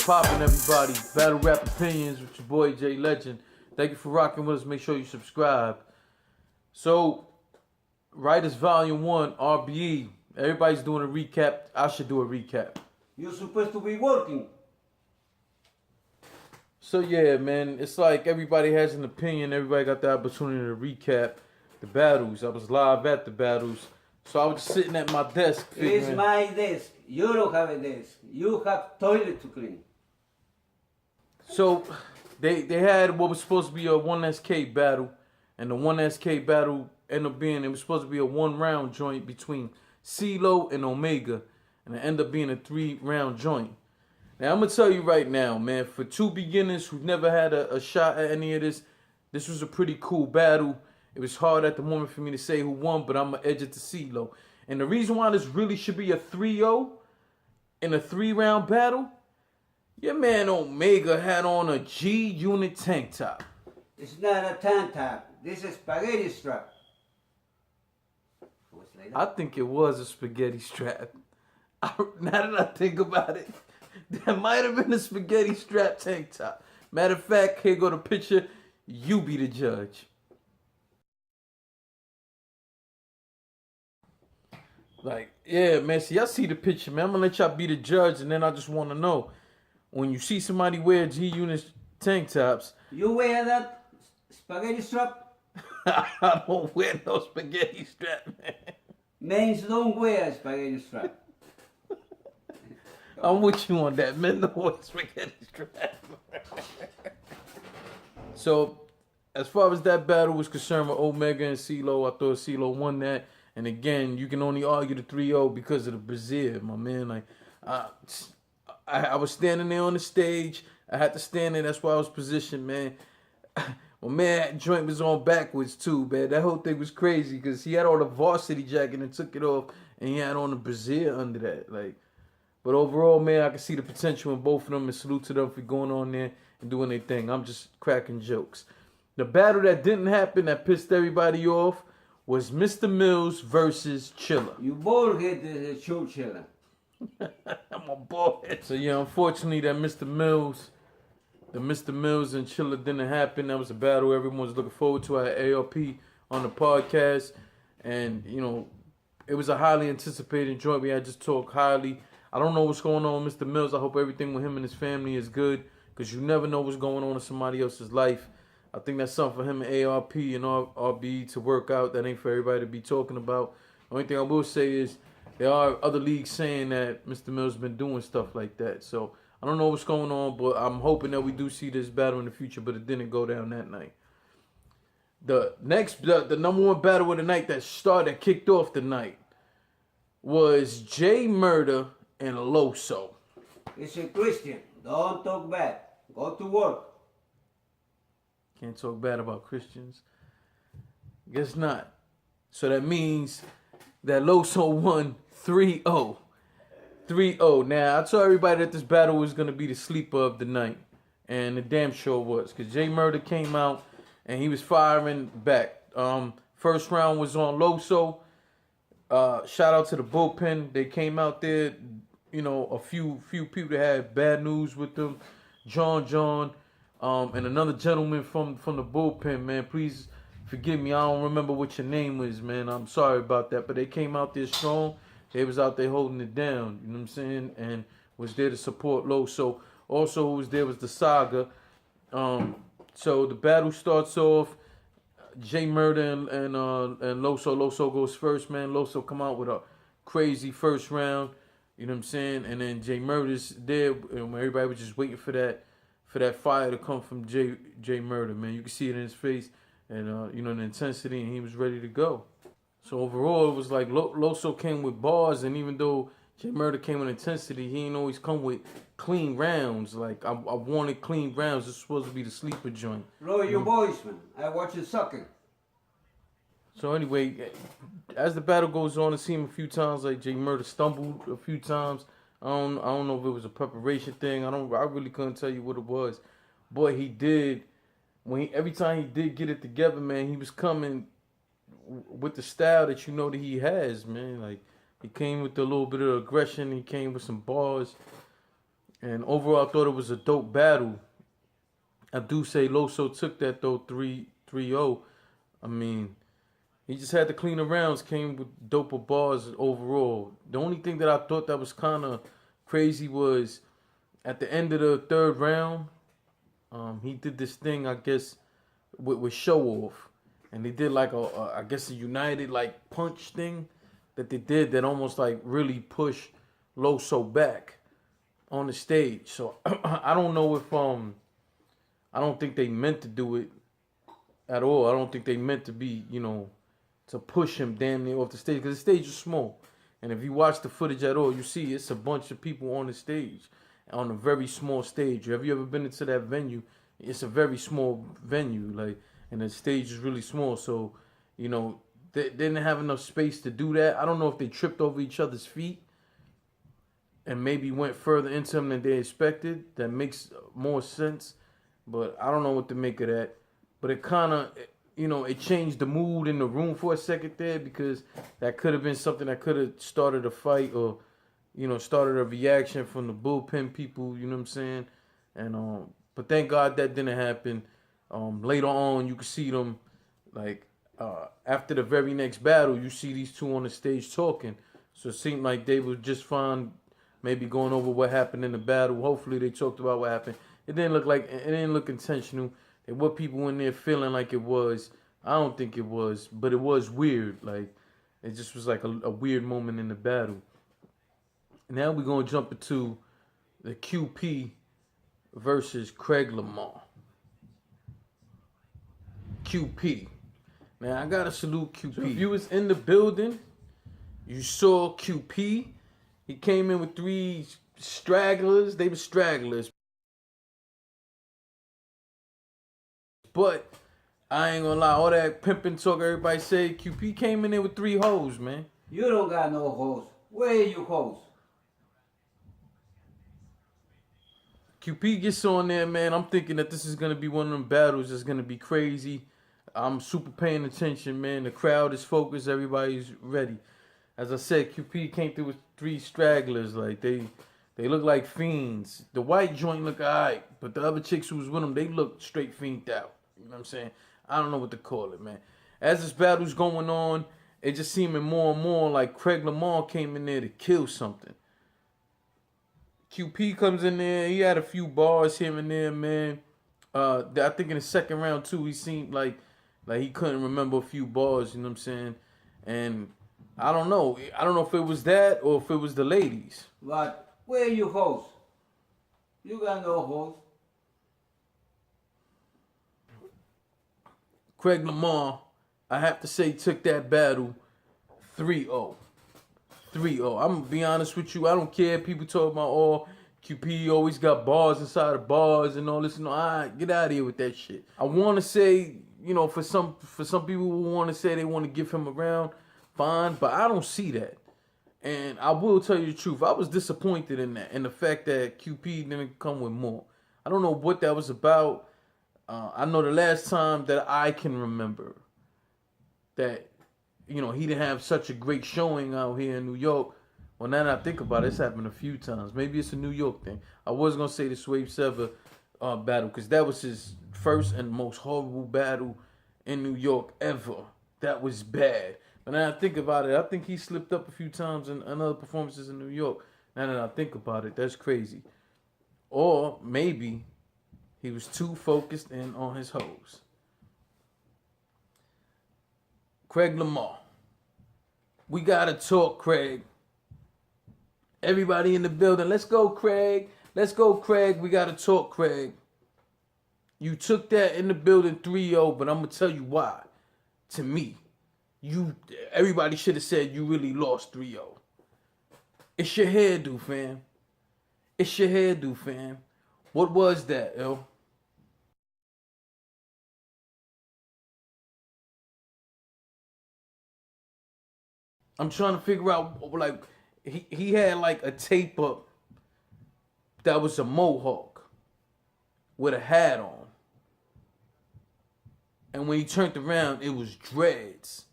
poppin', everybody? Battle Rap Opinions with your boy Jay Legend. Thank you for rocking with us. Make sure you subscribe. So, Writers Volume 1, RBE. Everybody's doing a recap. I should do a recap. You're supposed to be working. So yeah, man, it's like everybody has an opinion. Everybody got the opportunity to recap the battles. I was live at the battles. So I was just sitting at my desk. It's my desk. You don't have a desk. You have toilet to clean. So they had what was supposed to be a 1SK battle, and the 1SK battle ended up being, it was supposed to be a 1-round joint between CeeLo and Omega, and it ended up being a 3-round joint. Now I'm gonna tell you right now, man, for two beginners who've never had a shot at any of this, this was a pretty cool battle. It was hard at the moment for me to say who won, but I'm gonna edge it to CeeLo. And the reason why this really should be a 3-0 in a 3-round battle, your man Omega had on a G-Unit tank top. It's not a tank top. This is spaghetti strap. I think it was a spaghetti strap. Now that I think about it, that might have been a spaghetti strap tank top. Matter of fact, here go the picture. You be the judge. Like, yeah, man. See, y'all see the picture, man. I'm gonna let y'all be the judge, and then I just want to know, when you see somebody wear G-Unit tank tops, you wear that spaghetti strap? I don't wear no spaghetti strap, man. Men don't wear spaghetti strap. I'm with you on that. Men don't wear spaghetti strap. So, as far as that battle was concerned with Omega and CeeLo, I thought CeeLo won that. And again, you can only argue the 3-0 because of the Brazil, my man. Like, I was standing there on the stage. I had to stand there. That's why I was positioned, man. My man, joint was on backwards too, man. That whole thing was crazy because he had on the varsity jacket and took it off, and he had on the Brazil under that. Like, but overall, man, I can see the potential in both of them, and salute to them for going on there and doing their thing. I'm just cracking jokes. The battle that didn't happen, that pissed everybody off, was Mr. Mills versus Chilla. You bald head is a show chiller. I'm a bald head. So yeah, unfortunately, that Mr. Mills and Chilla didn't happen. That was a battle everyone was looking forward to at ARP on the podcast, and you know, it was a highly anticipated joint. We had just talked highly. I don't know what's going on with Mr. Mills. I hope everything with him and his family is good, because you never know what's going on in somebody else's life. I think that's something for him and ARP and RBE to work out. That ain't for everybody to be talking about. The only thing I will say is there are other leagues saying that Mr. Mills has been doing stuff like that. So I don't know what's going on, but I'm hoping that we do see this battle in the future, but it didn't go down that night. The number one battle of the night that kicked off the night was J Murder and Loso. It's a Christian. Don't talk bad. Go to work. Can't talk bad about Christians. Guess not. So that means that Loso won 3-0. 3-0. Now, I told everybody that this battle was going to be the sleeper of the night. And the damn sure was. Because J Murder came out and he was firing back. First round was on Loso. Shout out to the bullpen. They came out there, you know, a few people that had bad news with them. John, and another gentleman from the bullpen, man. Please forgive me. I don't remember what your name was, man. I'm sorry about that. But they came out there strong. They was out there holding it down, you know what I'm saying? And was there to support Loso. Also, who was there was the Saga. So the battle starts off. J Murder and Loso. Loso goes first, man. Loso come out with a crazy first round, you know what I'm saying? And then J Murder's there, and everybody was just waiting for that fire to come from J Murder, man. You can see it in his face, and you know, the intensity, and he was ready to go. So overall, it was like Loso came with bars, and even though J Murder came with intensity, he ain't always come with clean rounds. Like, I wanted clean rounds. This was supposed to be the sleeper joint. Lower your voice, man. I watch you sucking. So anyway, as the battle goes on, it seemed a few times like J Murder stumbled a few times. I don't know if it was a preparation thing. I really couldn't tell you what it was. But he did, every time he did get it together, man, he was coming with the style that you know that he has, man. Like, he came with a little bit of aggression. He came with some bars. And overall, I thought it was a dope battle. I do say Loso took that though 3-0. I mean, he just had to clean the rounds, came with doper bars overall. The only thing that I thought that was kind of crazy was at the end of the third round, he did this thing, I guess, with show off. And they did like I guess a united like punch thing that they did that almost like really pushed Loso back on the stage. So I don't know if I don't think they meant to do it at all. I don't think they meant to be, to push him damn near off the stage because the stage is small. And if you watch the footage at all, you see it's a bunch of people on the stage, on a very small stage. Have you ever been into that venue? It's a very small venue, like, and the stage is really small. So, they didn't have enough space to do that. I don't know if they tripped over each other's feet and maybe went further into them than they expected. That makes more sense. But I don't know what to make of that. But it kind of, it changed the mood in the room for a second there because that could have been something that could have started a fight or, started a reaction from the bullpen people, you know what I'm saying? And, but thank God that didn't happen. Later on, you could see them, like, after the very next battle, you see these two on the stage talking. So it seemed like they were just fine, maybe going over what happened in the battle. Hopefully they talked about what happened. It didn't look intentional. There were people in there feeling like it was. I don't think it was, but it was weird. Like, it just was like a weird moment in the battle. Now we're going to jump into the QP versus Craig Lamar. QP. Now, I got to salute QP. So if you was in the building, you saw QP. He came in with 3 stragglers. They were stragglers. But I ain't gonna lie, all that pimping talk everybody say, QP came in there with 3 hoes, man. You don't got no hoes. Where you hoes? QP gets on there, man. I'm thinking that this is gonna be one of them battles that's gonna be crazy. I'm super paying attention, man. The crowd is focused, everybody's ready. As I said, QP came through with 3 stragglers. Like, they look like fiends. The white joint look alright, but the other chicks who was with them, they look straight fiended out. You know what I'm saying? I don't know what to call it, man. As this battle's going on, it just seeming more and more like Craig Lamar came in there to kill something. QP comes in there. He had a few bars here and there, man. I think in the second round, too, he seemed like he couldn't remember a few bars, you know what I'm saying? And I don't know. I don't know if it was that or if it was the ladies. But where you hoes? You got no hoes. Craig Lamar, I have to say, took that battle 3-0. 3-0. I'm going to be honest with you. I don't care. People talk about, oh, QP always got bars inside of bars and all this. No, all right, get out of here with that shit. I want to say, for some people who want to say they want to give him a round, fine, but I don't see that. And I will tell you the truth. I was disappointed in that, and the fact that QP didn't come with more. I don't know what that was about. I know the last time that I can remember that, he didn't have such a great showing out here in New York. Well, now that I think about it, it's happened a few times. Maybe it's a New York thing. I was going to say the Swave Sever battle because that was his first and most horrible battle in New York ever. That was bad. But now that I think about it, I think he slipped up a few times in other performances in New York. Now that I think about it, that's crazy. Or maybe he was too focused in on his hoes. Craig Lamar. We got to talk, Craig. Everybody in the building, let's go, Craig. Let's go, Craig. We got to talk, Craig. You took that in the building 3-0, but I'm going to tell you why. To me, everybody should have said you really lost 3-0. It's your hairdo, fam. It's your hairdo, fam. What was that, yo? I'm trying to figure out, like, he had like a tape up that was a mohawk with a hat on. And when he turned around, it was dreads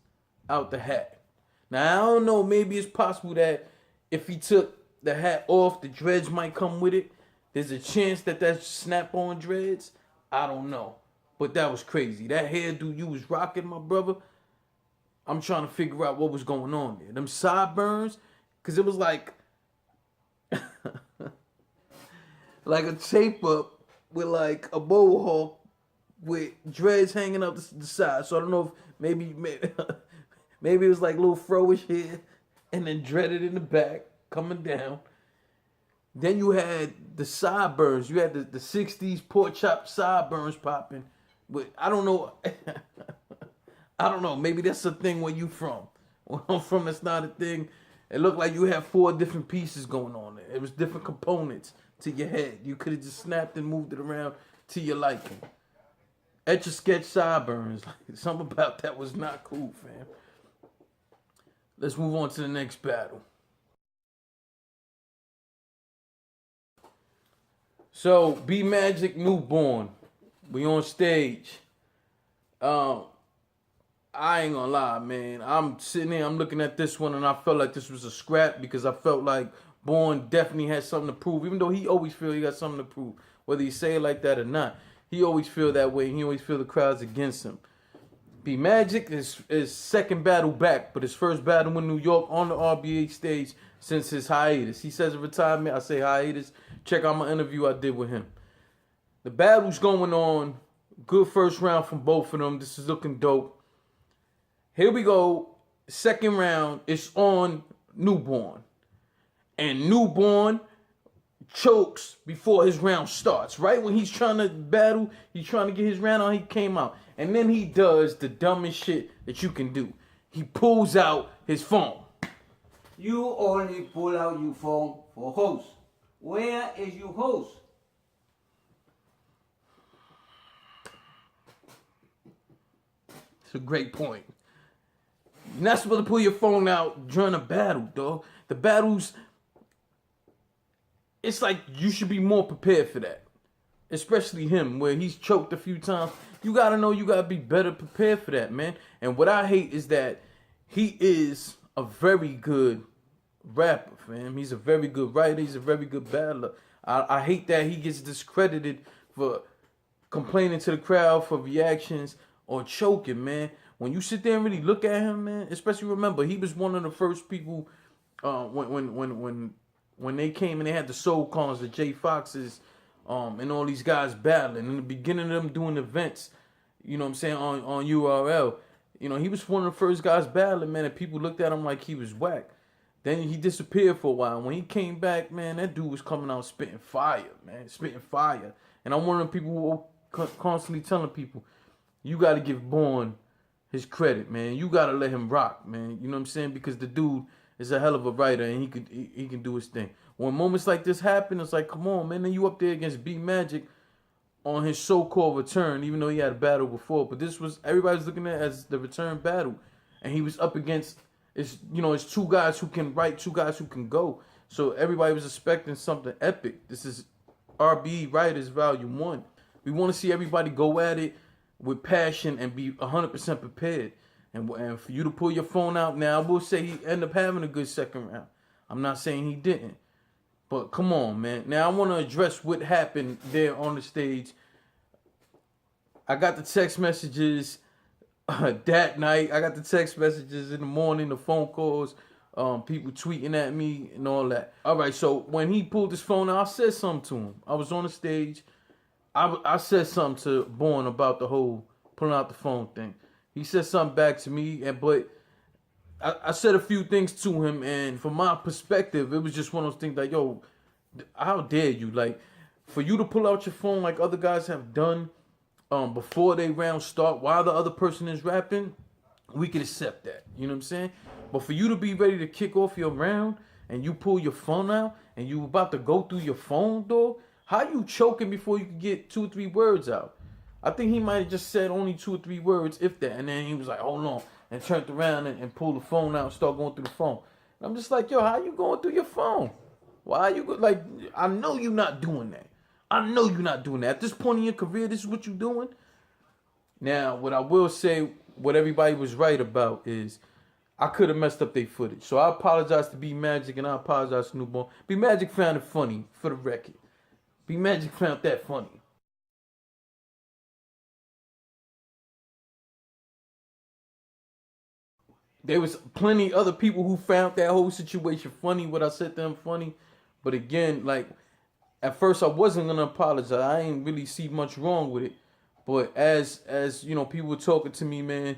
out the hat. Now, I don't know, maybe it's possible that if he took the hat off, the dreads might come with it. There's a chance that that's snap-on dreads. I don't know. But that was crazy. That hairdo you was rocking, my brother, I'm trying to figure out what was going on there. Them sideburns, because it was like like a tape up with like a mohawk with dreads hanging up the side. So I don't know if maybe maybe it was like little froish hair and then dreaded in the back coming down. Then you had the sideburns. You had the 60s pork chop sideburns popping. But I don't know. I don't know. Maybe that's a thing where you from. Where I'm from, it's not a thing. It looked like you had 4 different pieces going on there. It was different components to your head. You could have just snapped and moved it around to your liking. Etch a sketch sideburns. Something about that was not cool, fam. Let's move on to the next battle. So, B Magic Newborn. We on stage. I ain't gonna lie, man. I'm sitting here, I'm looking at this one, and I felt like this was a scrap because I felt like Born definitely had something to prove, even though he always feel he got something to prove. Whether he say it like that or not, he always feel that way, and he always feel the crowd's against him. B Magic is his second battle back, but his first battle in New York on the RBE stage since his hiatus. He says a retirement, I say hiatus. Check out my interview I did with him. The battle's going on. Good first round from both of them. This is looking dope. Here we go. Second round. It's on Newborn. And Newborn chokes before his round starts. Right when he's trying to battle, he's trying to get his round on, he came out. And then he does the dumbest shit that you can do. He pulls out his phone. You only pull out your phone for host. Where is your host? It's a great point. You're not supposed to pull your phone out during a battle, dog. The battles, it's like you should be more prepared for that. Especially him, where he's choked a few times. You gotta know you gotta be better prepared for that, man. And what I hate is that he is a very good rapper, fam. He's a very good writer. He's a very good battler. I hate that he gets discredited for complaining to the crowd for reactions or choking, man. When you sit there and really look at him, man, especially remember, he was one of the first people when they came and they had the soul cons, the J Foxes, and all these guys battling. In the beginning of them doing events, you know what I'm saying, on URL, you know, he was one of the first guys battling, man, and people looked at him like he was whack. Then he disappeared for a while. When he came back, man, that dude was coming out spitting fire, man, spitting fire. And I'm one of the people who are constantly telling people, you got to give Born his credit, man. You got to let him rock, man. You know what I'm saying? Because the dude is a hell of a writer, and he can do his thing. When moments like this happen, it's like, come on, man. Then you up there against B Magic on his so-called return, even though he had a battle before. But this was, everybody's looking at it as the return battle. And he was up against, it's 2 guys who can write, 2 guys who can go. So everybody was expecting something epic. This is RBE Writers Volume 1. We want to see everybody go at it with passion and be 100% prepared. And for you to pull your phone out now, I will say he ended up having a good second round. I'm not saying he didn't. But come on, man. Now I want to address what happened there on the stage. I got the text messages that night. I got the text messages in the morning, the phone calls, people tweeting at me and all that. All right, so when he pulled his phone out, I said something to him. I was on the stage. I said something to Born about the whole pulling out the phone thing. He said something back to me, but I said a few things to him, and from my perspective, it was just one of those things like, yo, how dare you? Like, for you to pull out your phone like other guys have done before they round start while the other person is rapping, we can accept that. You know what I'm saying? But for you to be ready to kick off your round and you pull your phone out and you about to go through your phone, dog, how you choking before you can get 2 or 3 words out? I think he might have just said only 2 or 3 words, if that. And then he was like, hold on. And turned around and pulled the phone out and started going through the phone. And I'm just like, yo, how you going through your phone? Why are you, like, I know you're not doing that. I know you're not doing that. At this point in your career, this is what you're doing. Now, what I will say, what everybody was right about is I could have messed up their footage. So I apologize to B Magic and I apologize to Newborn. B Magic found it funny, for the record. B Magic found that funny. There was plenty other people who found that whole situation funny. What I said to them funny, but again, like at first I wasn't gonna apologize. I ain't really see much wrong with it. But as you know, people were talking to me, man.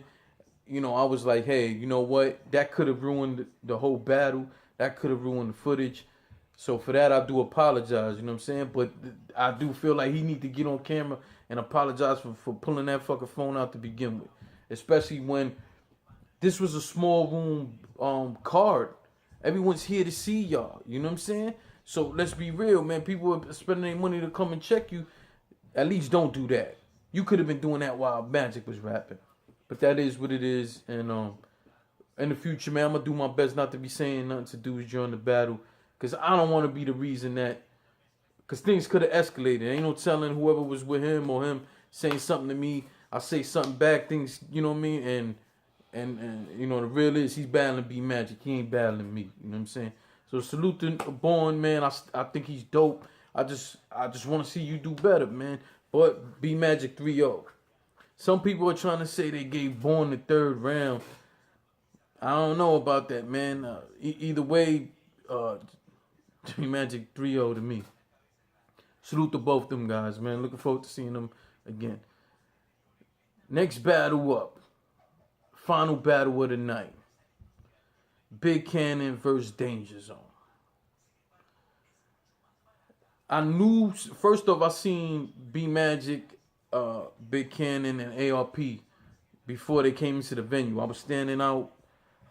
You know, I was like, hey, you know what? That could have ruined the whole battle. That could have ruined the footage. So for that, I do apologize. You know what I'm saying? But I do feel like he need to get on camera and apologize for pulling that fucking phone out to begin with, especially when this was a small room card. Everyone's here to see y'all. You know what I'm saying? So let's be real, man. People are spending their money to come and check you. At least don't do that. You could have been doing that while Magic was rapping. But that is what it is. And in the future, man, I'm going to do my best not to be saying nothing to do during the battle. Because I don't want to be the reason that... Because things could have escalated. Ain't no telling whoever was with him or him saying something to me. I say something back, things, you know what I mean? And you know, the real is he's battling B Magic. He ain't battling me. You know what I'm saying? So salute to Born, man. I think he's dope. I just want to see you do better, man. But B Magic 3-0. Some people are trying to say they gave Born the third round. I don't know about that, man. Either way, B Magic 3-0 to me. Salute to both them guys, man. Looking forward to seeing them again. Next battle up. Final battle of the night. Big Cannon versus Danger Zone. I knew, first off, I seen B Magic, Big Cannon, and ARP before they came into the venue. I was standing out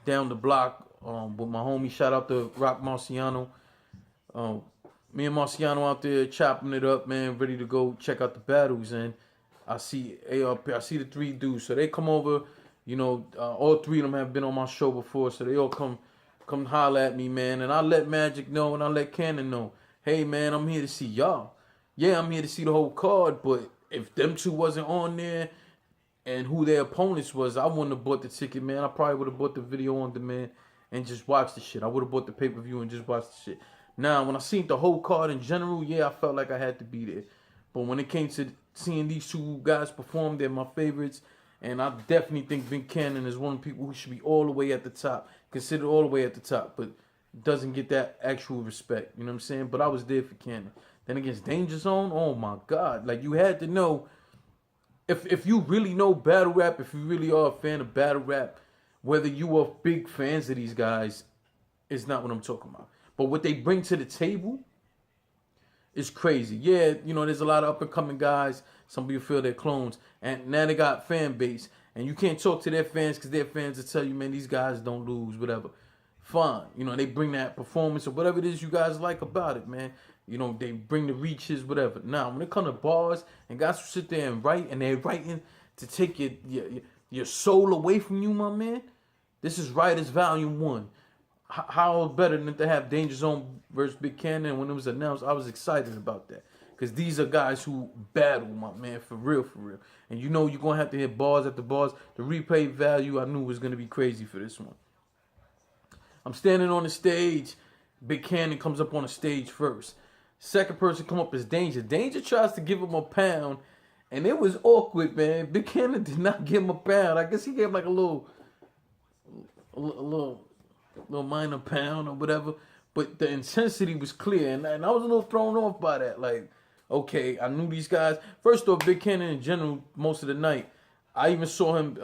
down the block with my homie. Shout out to Rock Marciano. Me and Marciano out there chopping it up, man, ready to go check out the battles. And I see ARP, I see the three dudes. So they come over, you know, all three of them have been on my show before. So they all come holler at me, man. And I let Magic know and I let Cannon know. Hey, man, I'm here to see y'all. Yeah, I'm here to see the whole card. But if them two wasn't on there and who their opponents was, I wouldn't have bought the ticket, man. I probably would have bought the video on demand and just watched the shit. I would have bought the pay-per-view and just watched the shit. Now, when I seen the whole card in general, yeah, I felt like I had to be there. But when it came to seeing these two guys perform, they're my favorites. And I definitely think Big Cannon is one of the people who should be all the way at the top. Considered all the way at the top. But doesn't get that actual respect. You know what I'm saying? But I was there for Cannon. Then against Danger Zone, oh my God. Like, you had to know, if you really know battle rap, if you really are a fan of battle rap, whether you are big fans of these guys, is not what I'm talking about. But what they bring to the table is crazy. Yeah, you know, there's a lot of up-and-coming guys. Some people feel they're clones. And now they got fan base. And you can't talk to their fans because their fans will tell you, man, these guys don't lose, whatever. Fine. You know, they bring that performance or whatever it is you guys like about it, man. You know, they bring the reaches, whatever. Now, when it comes to bars and guys who sit there and write, and they're writing to take your soul away from you, my man, this is Writers Volume 1. How better than to have Danger Zone versus Big Cannon? When it was announced, I was excited about that. Because these are guys who battle, my man, for real, for real. And you know you're going to have to hit bars after bars. The replay value I knew was going to be crazy for this one. I'm standing on the stage. Big Cannon comes up on the stage first. Second person come up is Danger. Danger tries to give him a pound. And it was awkward, man. Big Cannon did not give him a pound. I guess he gave him like a little minor pound or whatever, but the intensity was clear, and I was a little thrown off by that. Like, okay, I knew these guys. First off, Big Cannon in general, most of the night, I even saw him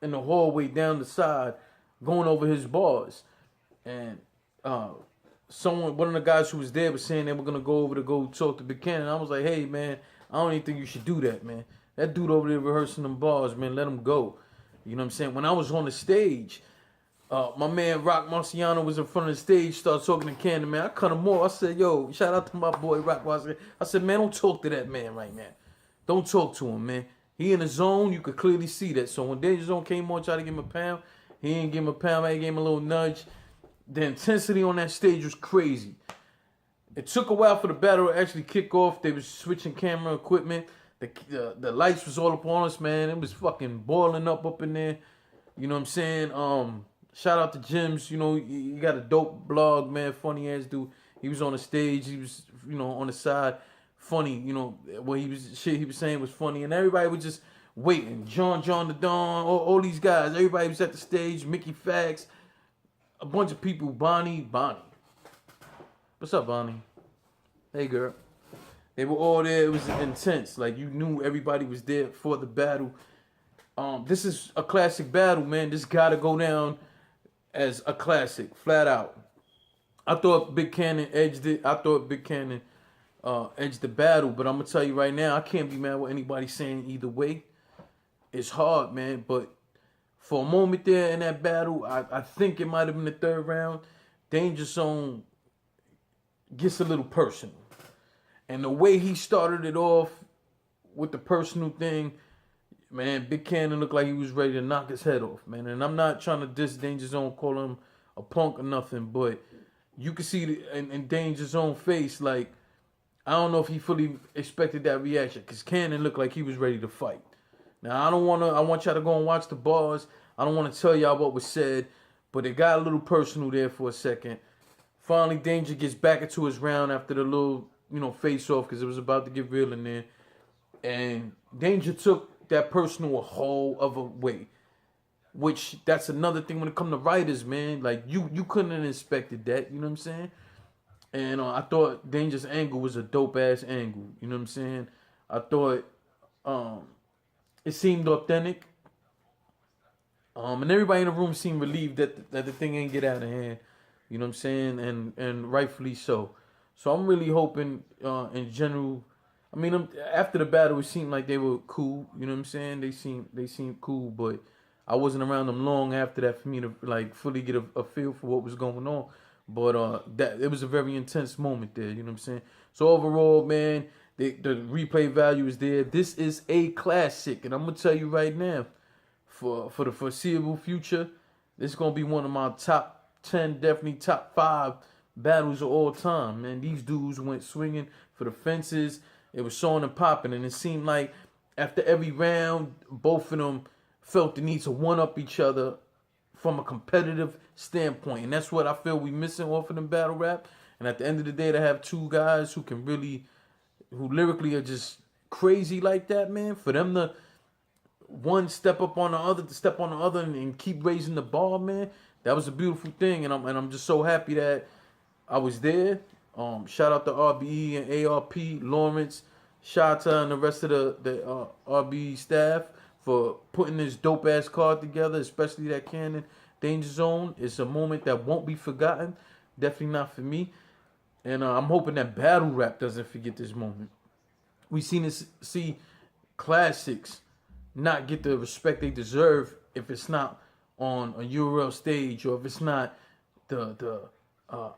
in the hallway down the side going over his bars, and one of the guys who was there was saying they were gonna go over to go talk to Big Cannon. I was like, hey man, I don't even think you should do that, man. That dude over there rehearsing them bars, man, let him go. You know what I'm saying? When I was on the stage, my man Rock Marciano was in front of the stage, started talking to Cannon, man. I cut him off. I said, yo, shout out to my boy Rock Marciano. I said, man, don't talk to that man right now. Don't talk to him, man. He in the zone. You could clearly see that. So when Danger Zone came on, tried to give him a pound, he didn't give him a pound. He gave him a little nudge. The intensity on that stage was crazy. It took a while for the battle to actually kick off. They was switching camera equipment. The lights was all up on us, man. It was fucking boiling up in there. You know what I'm saying? Shout out to Jims. You know, he got a dope blog, man. Funny ass dude. He was on the stage. He was on the side, funny, what he was saying was funny, and everybody was just waiting. John the Don, all these guys, everybody was at the stage. Mickey Fax, a bunch of people. Bonnie, what's up, Bonnie? Hey, girl. They were all there. It was intense. Like, you knew everybody was there for the battle. This is a classic battle, man. This gotta go down as a classic, flat out. I thought Big Cannon edged it. I thought Big Cannon edged the battle, but I'm gonna tell you right now, I can't be mad with anybody saying either way. It's hard, man, but for a moment there in that battle, I think it might have been the third round, Danger Zone gets a little personal. And the way he started it off with the personal thing, man, Big Cannon looked like he was ready to knock his head off, man. And I'm not trying to diss Danger Zone, call him a punk or nothing, but you can see in Danger Zone's face, like, I don't know if he fully expected that reaction, because Cannon looked like he was ready to fight. Now, I want y'all to go and watch the bars. I don't want to tell y'all what was said, but it got a little personal there for a second. Finally, Danger gets back into his round after the little, face off, because it was about to get real in there. And Danger took that personal a whole other way, which that's another thing when it comes to writers, man. Like, you couldn't have expected that, you know what I'm saying? And I thought Danger's angle was a dope-ass angle, you know what I'm saying? I thought it seemed authentic. And everybody in the room seemed relieved that the thing ain't get out of hand, you know what I'm saying? And rightfully so. So I'm really hoping, in general, I mean, after the battle, it seemed like they were cool, you know what I'm saying? They seemed cool, but I wasn't around them long after that for me to, like, fully get a feel for what was going on. But it was a very intense moment there, you know what I'm saying? So overall, man, the replay value is there. This is a classic, and I'm gonna tell you right now, for the foreseeable future, this is gonna be one of my top 10, definitely top 5 battles of all time, man. These dudes went swinging for the fences. It was showing and popping, and it seemed like after every round, both of them felt the need to one-up each other from a competitive standpoint. And that's what I feel we missing off of them battle rap. And at the end of the day, to have two guys who lyrically are just crazy like that, man, for them to one step on the other and keep raising the bar, man, that was a beautiful thing. And I'm just so happy that I was there. Shout out to RBE and ARP, Lawrence, Shata, and the rest of the RBE staff for putting this dope ass card together, especially that Cannon Danger Zone. It's a moment that won't be forgotten. Definitely not for me. And I'm hoping that battle rap doesn't forget this moment. We see classics not get the respect they deserve if it's not on a URL stage, or if it's not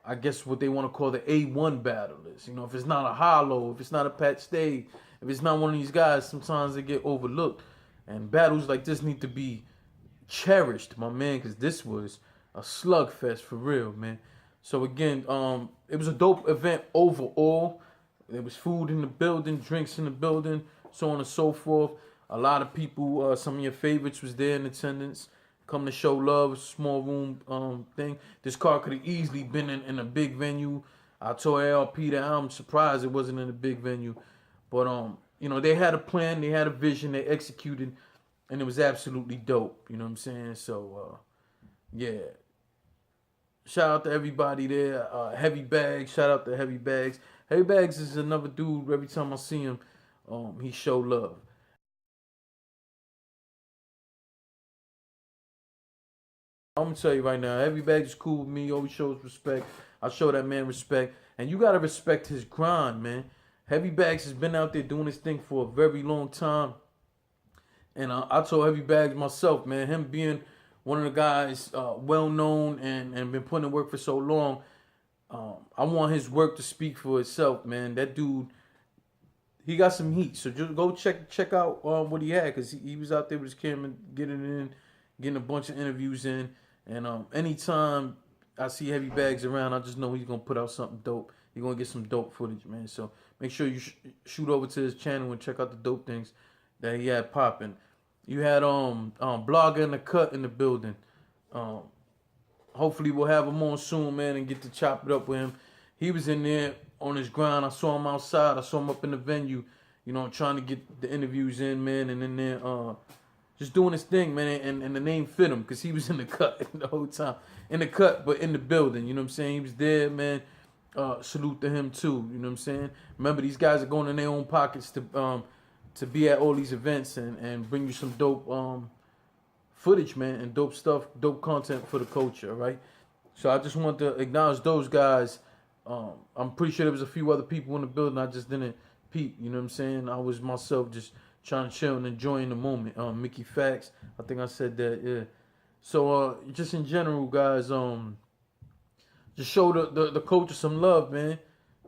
I guess what they want to call the A1 battlers. If it's not a Hollow, if it's not a Pat Stay, if it's not one of these guys, sometimes they get overlooked. And battles like this need to be cherished, my man, because this was a slugfest for real, man. So again, it was a dope event overall. There was food in the building, drinks in the building, so on and so forth. A lot of people, some of your favorites was there in attendance. Come to show love, small room thing. This car could have easily been in a big venue. I told ARP that I'm surprised it wasn't in a big venue. But, they had a plan, they had a vision, they executed, and it was absolutely dope. You know what I'm saying? So, yeah. Shout out to everybody there. Heavy Bags, shout out to Heavy Bags. Heavy Bags is another dude, every time I see him, he show love. I'm gonna tell you right now, Heavy Bags is cool with me, always shows respect. I show that man respect. And you gotta respect his grind, man. Heavy Bags has been out there doing his thing for a very long time. And I told Heavy Bags myself, man, him being one of the guys well known and been putting in work for so long, I want his work to speak for itself, man. That dude, he got some heat. So just go check out what he had, because he was out there with his camera getting a bunch of interviews in. And anytime I see Heavy Bags around, I just know he's going to put out something dope. He's going to get some dope footage, man. So make sure you shoot over to his channel and check out the dope things that he had popping. You had Blogger in the Cut in the building. Hopefully we'll have him on soon, man, and get to chop it up with him. He was in there on his grind. I saw him outside. I saw him up in the venue, you know, trying to get the interviews in, man, and then there, just doing his thing, man, and the name fit him because he was in the cut the whole time. In the cut, but in the building, you know what I'm saying? He was there, man. Salute to him too, you know what I'm saying? Remember, these guys are going in their own pockets to be at all these events and bring you some dope footage, man, and dope stuff, dope content for the culture, right? So I just want to acknowledge those guys. I'm pretty sure there was a few other people in the building. I just didn't peep, you know what I'm saying? I was myself just trying to chill and enjoying the moment. Mickey Fax, I think I said that, yeah. So just in general, guys, just show the culture some love, man.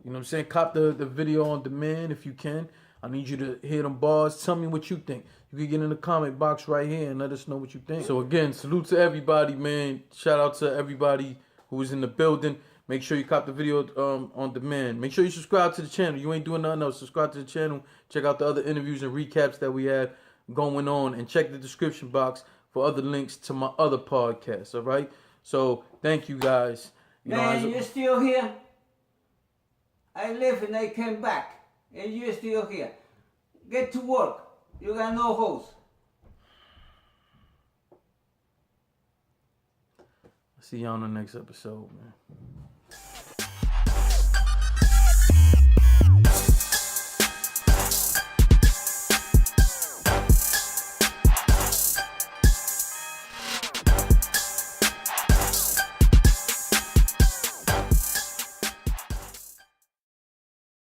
You know what I'm saying? Cop the video on demand if you can. I need you to hear them bars. Tell me what you think. You can get in the comment box right here and let us know what you think. So again, salute to everybody, man. Shout out to everybody who was in the building. Make sure you cop the video on demand. Make sure you subscribe to the channel. You ain't doing nothing else. Subscribe to the channel. Check out the other interviews and recaps that we have going on. And check the description box for other links to my other podcasts, all right? So thank you, guys. Man, you're still here? I left and I came back. And you're still here. Get to work. You got no host. See y'all on the next episode, man.